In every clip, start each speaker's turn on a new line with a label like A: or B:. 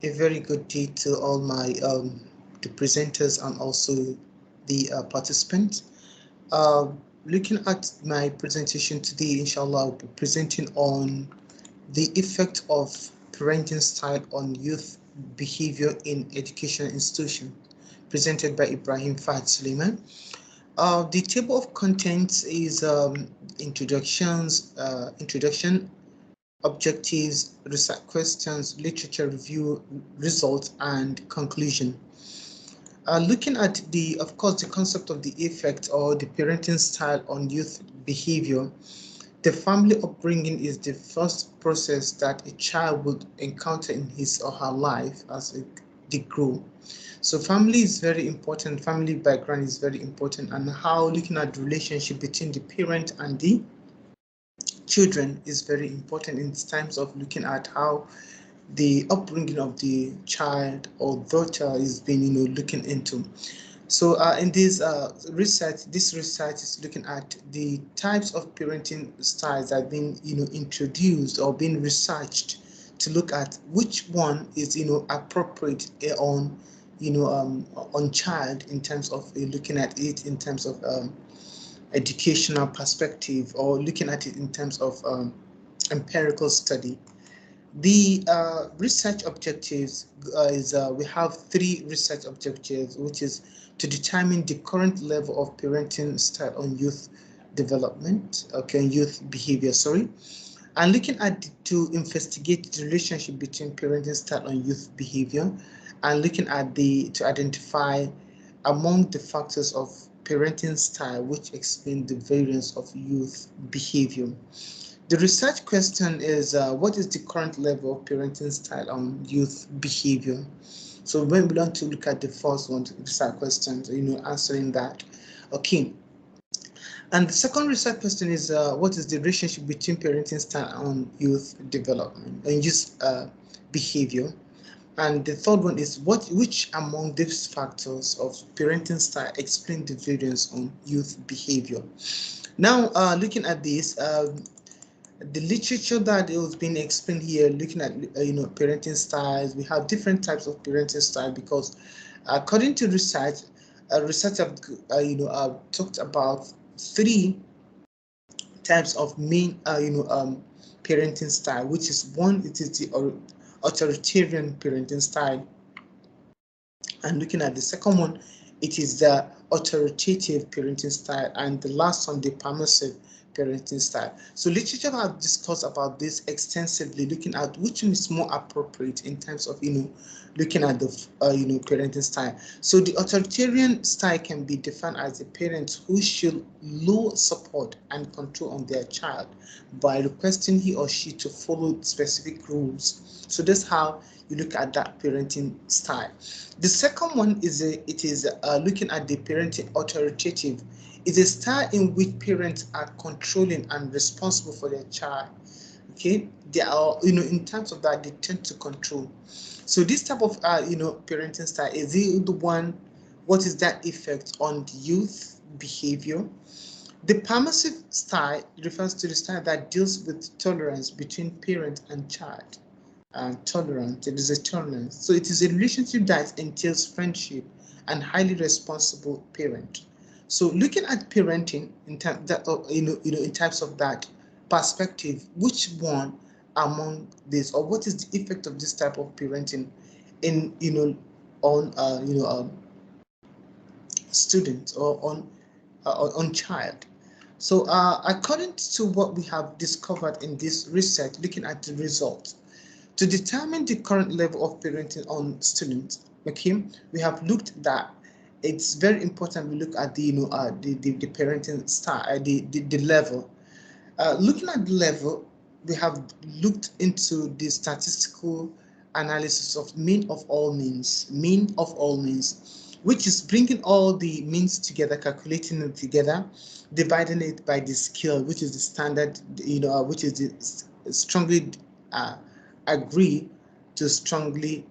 A: A very good day to all my the presenters and also the participants. Uh, Looking at my presentation today, inshallah, I'll be presenting on the effect of parenting style on youth behavior in educational institutions, presented by Ibrahim Fahad Sulaiman. The table of contents is introduction, objectives, research questions, literature review, results, and conclusion. Looking at of course, the concept of the effect or the parenting style on youth behavior, the family upbringing is the first process that a child would encounter in his or her life as they grow. So family is very important, family background is very important, and how looking at the relationship between the parent and the children is very important in terms of looking at how the upbringing of the child or daughter is being looking into. So in this research is looking at the types of parenting styles that have been introduced or being researched to look at which one is appropriate on child in terms of looking at it in terms of educational perspective, or looking at it in terms of empirical study. The research objectives is we have three research objectives, which is to determine the current level of parenting style on youth development, okay, youth behavior, sorry, and looking at to investigate the relationship between parenting style and youth behavior, and looking at to identify among the factors of parenting style which explain the variance of youth behavior. The research question is what is the current level of parenting style on youth behavior? So when we want to look at the first one, the research question, answering that. Okay. And the second research question is what is the relationship between parenting style on youth development and youth behavior? And the third one is which among these factors of parenting style explain the variance on youth behavior? Now, looking at this, the literature that is being explained here, looking at parenting styles, we have different types of parenting style because according to research, research have talked about three types of main parenting style, which is one, it is the authoritarian parenting style, and looking at the second one, it is the authoritative parenting style, and the last one, the permissive parenting style. So literature have discussed about this extensively, looking at which one is more appropriate in terms of looking at the parenting style. So the authoritarian style can be defined as a parent who should low support and control on their child by requesting he or she to follow specific rules. So that's how you look at that parenting style. The second one is looking at the parenting authoritative. It's a style in which parents are controlling and responsible for their child. Okay, they are in terms of that they tend to control. So this type of parenting style is the one. What is that effect on the youth behavior? The permissive style refers to the style that deals with tolerance between parent and child. Tolerant, it is a tolerance. So it is a relationship that entails friendship and highly responsible parent. So looking at parenting in in types of that perspective, which one among this, or what is the effect of this type of parenting in on students or on child? So according to what we have discovered in this research, looking at the results, to determine the current level of parenting on students, okay, we have looked that it's very important we look at the parenting style, the level. Looking at the level, we have looked into the statistical analysis of mean of all means, which is bringing all the means together, calculating it together, dividing it by the scale, which is the standard, which is the strongly agree to strongly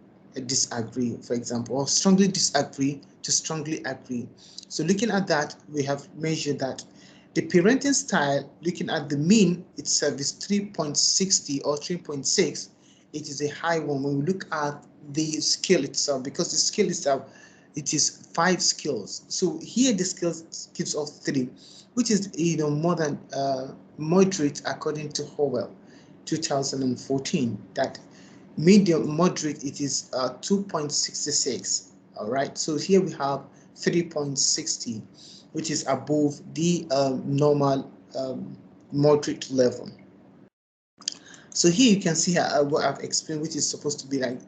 A: disagree, for example, or strongly disagree to strongly agree. So looking at that, we have measured that the parenting style, looking at the mean itself, is 3.60 or 3.6. It is a high one. When we look at the scale itself, because the scale itself, it is 5 skills. So here the scale gives us 3, which is more than moderate according to Howell 2014. That medium moderate, it is 2.66. All right, so here we have 3.60, which is above the normal moderate level. So here you can see what I've explained, which is supposed to be like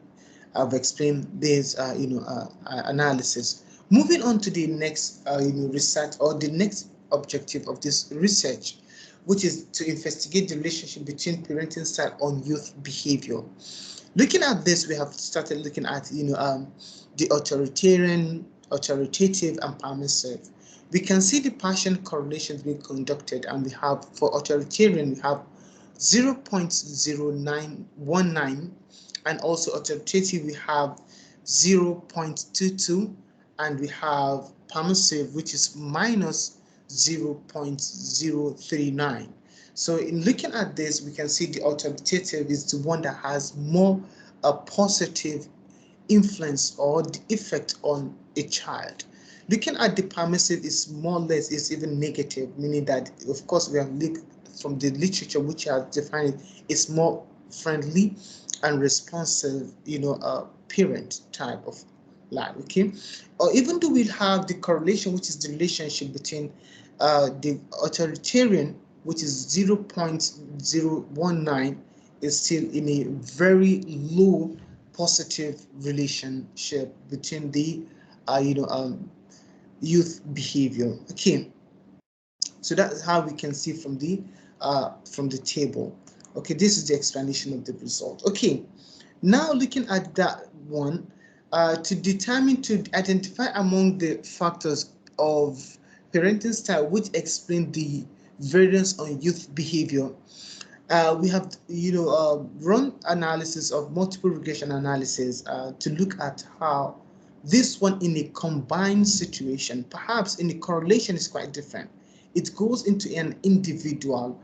A: I've explained this analysis. Moving on to the next research, or the next objective of this research, which is to investigate the relationship between parenting style on youth behavior. Looking at this, we have started looking at the authoritarian, authoritative, and permissive. We can see the partial correlations being conducted, and we have, for authoritarian, we have 0.0919, and also authoritative we have 0.22, and we have permissive, which is minus 0.039. So in looking at this, we can see the authoritative is the one that has more a positive influence or the effect on a child. Looking at the permissive is more or less is even negative, meaning that, of course, we have looked from the literature which has defined it's more friendly and responsive, parent type of life. Okay, or even though we have the correlation, which is the relationship between the authoritarian, which is 0.019, is still in a very low positive relationship between the youth behavior. Okay, so that's how we can see from the table. Okay, this is the explanation of the result. Okay, now looking at that one, to identify among the factors of parenting style which explain the variance on youth behavior, we have run analysis of multiple regression analysis to look at how this one in a combined situation, perhaps in the correlation is quite different. It goes into an individual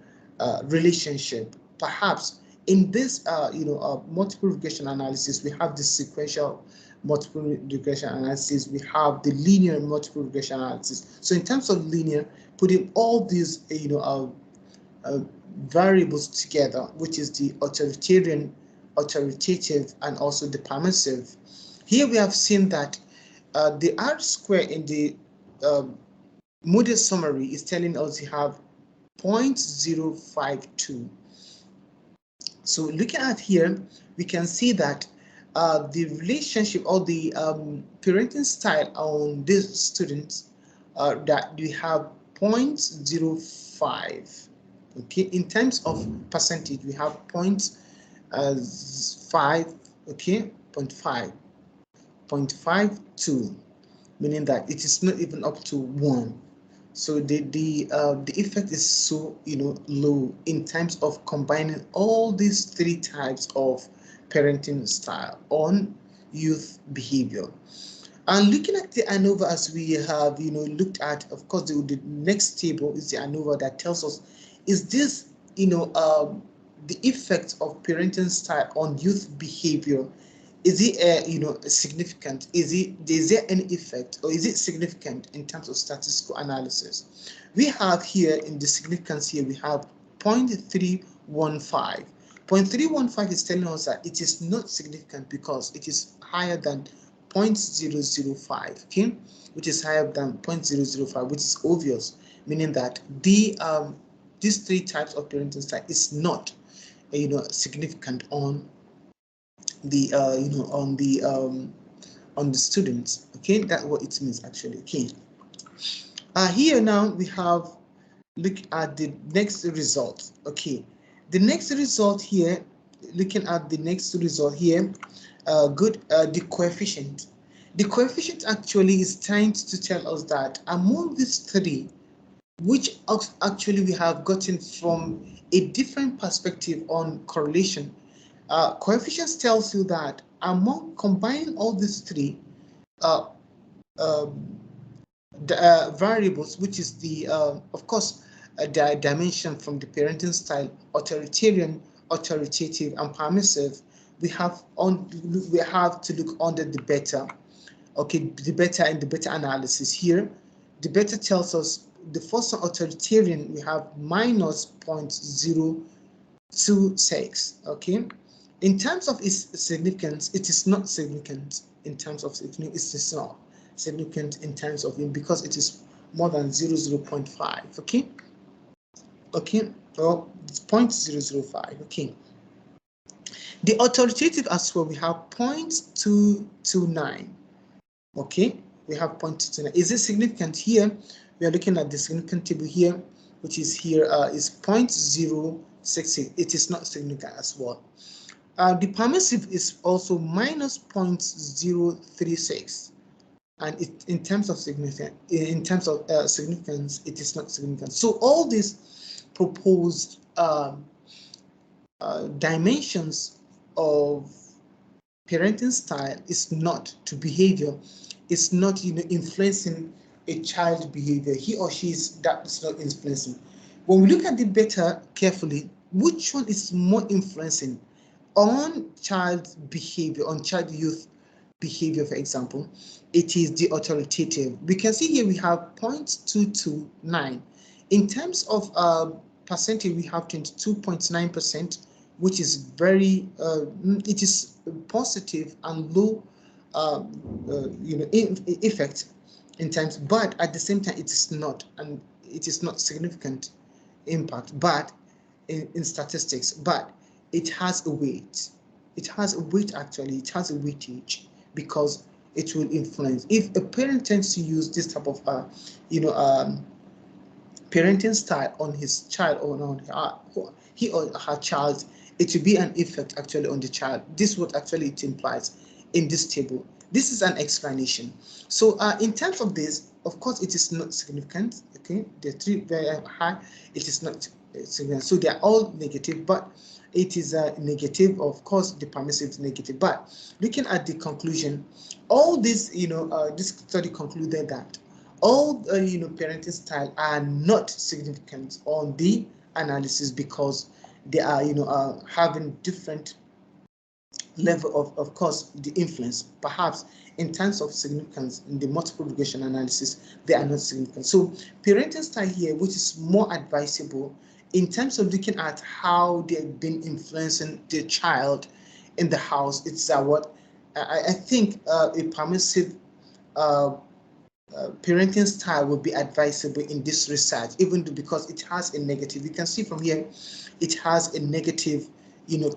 A: relationship. Perhaps in this multiple regression analysis, we have the sequential multiple regression analysis, we have the linear multiple regression analysis. So in terms of linear, putting all these variables together, which is the authoritarian, authoritative, and also the permissive. Here we have seen that the R square in the model summary is telling us you have 0.052. So looking at here, we can see that the relationship or the parenting style on these students that we have 0.05. Okay, in terms of percentage, we have 0.5. Okay, 0.52, meaning that it is not even up to 1. So the effect is so low in terms of combining all these 3 types of parenting style on youth behavior. And looking at the ANOVA, as we have looked at, of course, the next table is the ANOVA that tells us, is this the effect of parenting style on youth behavior, is it significant? Is there any effect, or is it significant in terms of statistical analysis? We have here in the significance here, we have 0.315. 0.315 is telling us that it is not significant because it is higher than 0.005, okay, which is higher than 0.005, which is obvious, meaning that the these 3 types of parenting style is not significant on the on the students. Okay, that's what it means actually. Okay, here now we have look at the next result. Okay, the next result here, looking at the next result here, the coefficient. The coefficient actually is trying to tell us that among these 3, which actually we have gotten from a different perspective on correlation, coefficients tells you that among combining all these 3 variables, which is the of course the dimension from the parenting style, authoritarian, authoritative, and permissive, we have to look under the beta. Okay, the beta and the beta analysis here. The beta tells us the first one, authoritarian, we have minus 0.026. Okay, in terms of its significance, it is not significant in terms of significance. It is not significant in terms of it because it is more than 0.5. Okay, well, it's 0.005. Okay, the authoritative as well, we have 0.229. Okay, we have 0.229. Is it significant here? We are looking at the significant table here, which is here is 0.066. It is not significant as well. The permissive is also minus 0.036, and in terms of significance, it is not significant. So all these proposed dimensions of parenting style is not to behavior. It's not influencing a child's behavior. He or she is not influencing. When we look at it better carefully, which one is more influencing on child behavior, on child youth behavior, for example? It is the authoritative. We can see here we have 0.229. In terms of percentage, we have 22.9%, which is very it is positive and low effect in terms, but at the same time it is not, and it is not significant impact, but in statistics, but it has a weight. It has a weight, actually. It has a weightage because it will influence. If a parent tends to use this type of parenting style on his child or on he or her child, it will be an effect actually on the child. This is what actually it implies in this table. This is an explanation. So in terms of this, of course, it is not significant. Okay, the three very high, it is not significant. So they are all negative, but it is a negative. Of course, the permissive is negative. But looking at the conclusion, all this, this study concluded that all parenting style are not significant on the analysis because they are having different level of course the influence. Perhaps in terms of significance in the multiple regression analysis, they are not significant. So parenting style here, which is more advisable in terms of looking at how they've been influencing the child in the house, it's what I think a permissive parenting style will be advisable in this research, even though because it has a negative. You can see from here, it has a negative,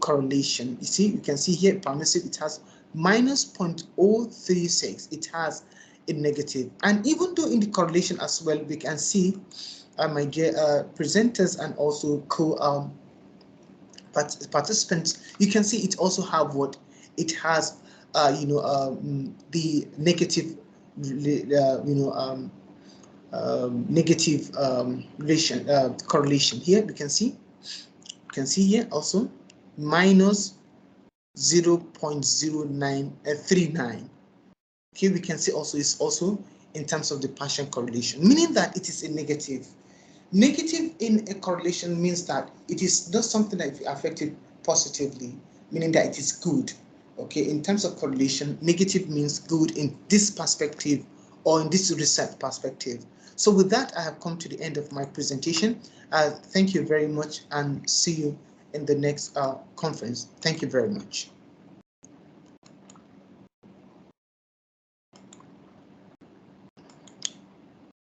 A: correlation. You see, you can see here permissive, it has minus 0.036. It has a negative, and even though in the correlation as well, we can see, my dear presenters and also participants, you can see it also have what it has, the negative negative correlation here. We can see here also minus 0.0939. Okay, we can see also it's also in terms of the partial correlation, meaning that it is a negative. Negative in a correlation means that it is not something that is affected positively, meaning that it is good. Okay, in terms of correlation, negative means good in this perspective or in this research perspective. So with that, I have come to the end of my presentation. Thank you very much and see you in the next conference. Thank you very much.